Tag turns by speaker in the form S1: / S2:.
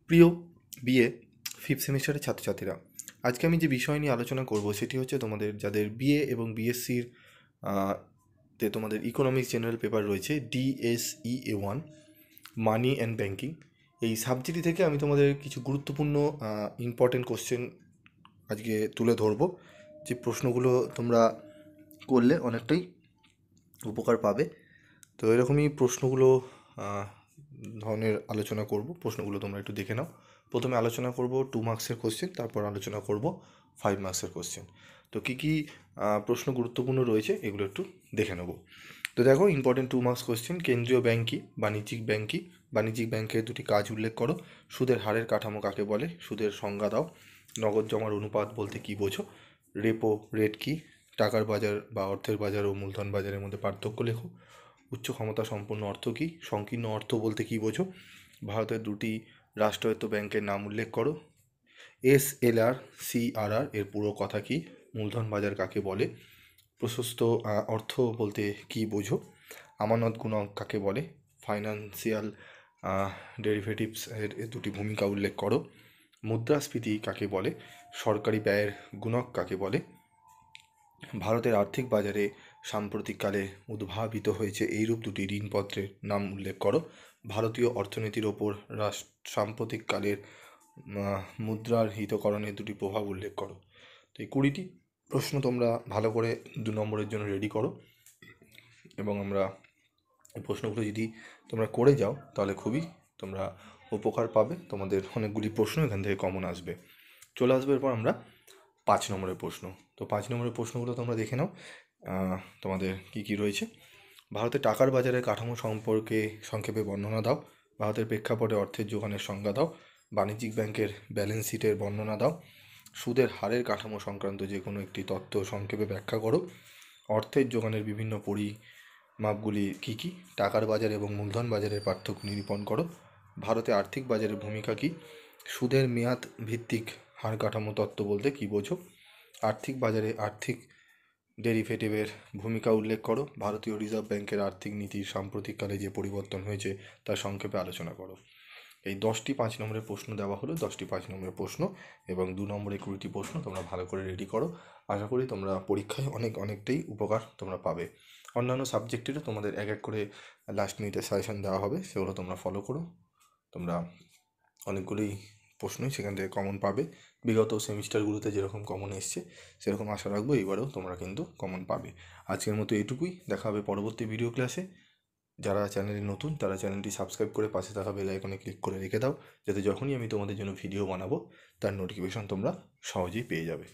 S1: প্রিয় BA fifth সেমিস্টারের ছাত্রছাত্রীরা, আজকে আমি যে বিষয় নিয়ে আলোচনা করব সেটি হচ্ছে তোমাদের যাদের বিএ এবং বিএসসির তে তোমাদের ইকোনমিক্স জেনারেল পেপার রয়েছে DSEA1 মানি অ্যান্ড ব্যাঙ্কিং। এই সাবজেক্ট থেকে আমি তোমাদের কিছু গুরুত্বপূর্ণ ইম্পর্টেন্ট কোশ্চেন আজকে তুলে ধরবো, যে প্রশ্নগুলো তোমরা করলে অনেকটাই উপকার পাবে। তো এরকমই প্রশ্নগুলো ধরনের আলোচনা করব। প্রশ্নগুলো তোমরা একটু দেখে নাও। প্রথমে আলোচনা করব 2 মার্কসের কোশ্চেন, তারপর আলোচনা করব 5 মার্কসের কোশ্চেন। তো কী কী প্রশ্ন গুরুত্বপূর্ণ রয়েছে এগুলো একটু দেখে নেব। তো দেখো, ইম্পর্টেন্ট 2 মার্কস কোশ্চেন। কেন্দ্রীয় ব্যাংক কি? বাণিজ্যিক ব্যাংক কি? বাণিজ্যিক ব্যাংকের দুটি কাজ উল্লেখ করো। সুদের হারের কাঠামো কাকে বলে? সুদের সংজ্ঞা দাও। নগদ জমার অনুপাত বলতে কী বোঝো? রেপো রেট কি? টাকার বাজার বা অর্থের বাজার ও মূলধন বাজারের মধ্যে পার্থক্য লেখো। উচ্চ ক্ষমতা সম্পন্ন অর্থ কী? সংকীর্ণ অর্থ বলতে কী বোঝো? ভারতের দুটি রাষ্ট্রায়ত্ত ব্যাংকের নাম উল্লেখ করো। SLR CRR এর পুরো কথা কী? মূলধন বাজার কাকে বলে? প্রশস্ত অর্থ বলতে কী বোঝো? আমানত গুণক কাকে বলে? ফাইন্যান্সিয়াল ডেরিভেটিভস এর দুটি ভূমিকা উল্লেখ করো। মুদ্রাস্ফীতি কাকে বলে? সরকারি ব্যয়ের গুণক কাকে বলে? ভারতের আর্থিক বাজারে সাম্প্রতিককালে উদ্ভাবিত হয়েছে এইরূপ দুটি ঋণপত্রের নাম উল্লেখ করো। ভারতীয় অর্থনীতির ওপর সাম্প্রতিককালের মুদ্রার হিতকরণের দুটি প্রভাব উল্লেখ করো। তো এই 20টি প্রশ্ন তোমরা ভালো করে 2 নম্বরের জন্য রেডি করো, এবং আমরা এই প্রশ্নগুলো যদি তোমরা করে যাও তাহলে খুবই তোমরা উপকার পাবে। তোমাদের অনেকগুলি প্রশ্ন এখান থেকে কমন আসবে। চলে আসবে এরপর আমরা 5 নম্বরের প্রশ্ন। তো 5 নম্বরের প্রশ্নগুলো তোমরা দেখে নাও। তোমাদের কি কি রয়েছে? ভারতের টাকার বাজারের কাঠামো সম্পর্কে সংক্ষেপে বর্ণনা দাও। ভারতের প্রেক্ষাপটে অর্থের যোগানের সংজ্ঞা দাও। বাণিজ্যিক ব্যাংকের ব্যালেন্স শিটের বর্ণনা দাও। সুদের হারের কাঠামো সংক্রান্ত যে কোনো একটি তথ্য সংক্ষেপে ব্যাখ্যা করো। অর্থের যোগানের বিভিন্ন পরিমাপগুলি কী কী? টাকার বাজার এবং মূলধন বাজারের পার্থক্য নিরূপণ করো। ভারতে আর্থিক বাজারের ভূমিকা কী? সুদের মেয়াদ ভিত্তিক হার কাঠামো তত্ত্ব বলতে কী বোঝো? আর্থিক বাজারে আর্থিক ডেরিভেটিভের ভূমিকা উল্লেখ করো। ভারতীয় রিজার্ভ ব্যাংকের আর্থিক নীতির সাম্প্রতিককালে যে পরিবর্তন হয়েছে তার সংক্ষেপে আলোচনা করো। এই 10টি 5 নম্বরের প্রশ্ন দেওয়া হলো, 10টি 5 নম্বরের প্রশ্ন এবং 2 নম্বরে 20টি প্রশ্ন তোমরা ভালো করে রেডি করো। আশা করি তোমরা পরীক্ষায় অনেকটাই উপকার তোমরা পাবে। অন্যান্য সাবজেক্টেরও তোমাদের এক এক করে লাস্ট মিনিটে সাজেশন দেওয়া হবে, সেগুলো তোমরা ফলো করো। তোমরা অনেকগুলি প্রশ্নই সেখান থেকে কমন পাবে। বিগত সেমিস্টারগুলোতে যেরকম কমন এসছে সেরকম আশা রাখবো এবারেও তোমরা কিন্তু কমন পাবে। আজকের মতো এটুকুই, দেখা হবে পরবর্তী ভিডিও ক্লাসে। যারা চ্যানেলে নতুন তারা চ্যানেলটি সাবস্ক্রাইব করে পাশে থাকা বেল আইকনে ক্লিক করে রেখে দাও, যাতে যখনই আমি তোমাদের জন্য ভিডিও বানাবো তার নোটিফিকেশন তোমরা সহজেই পেয়ে যাবে।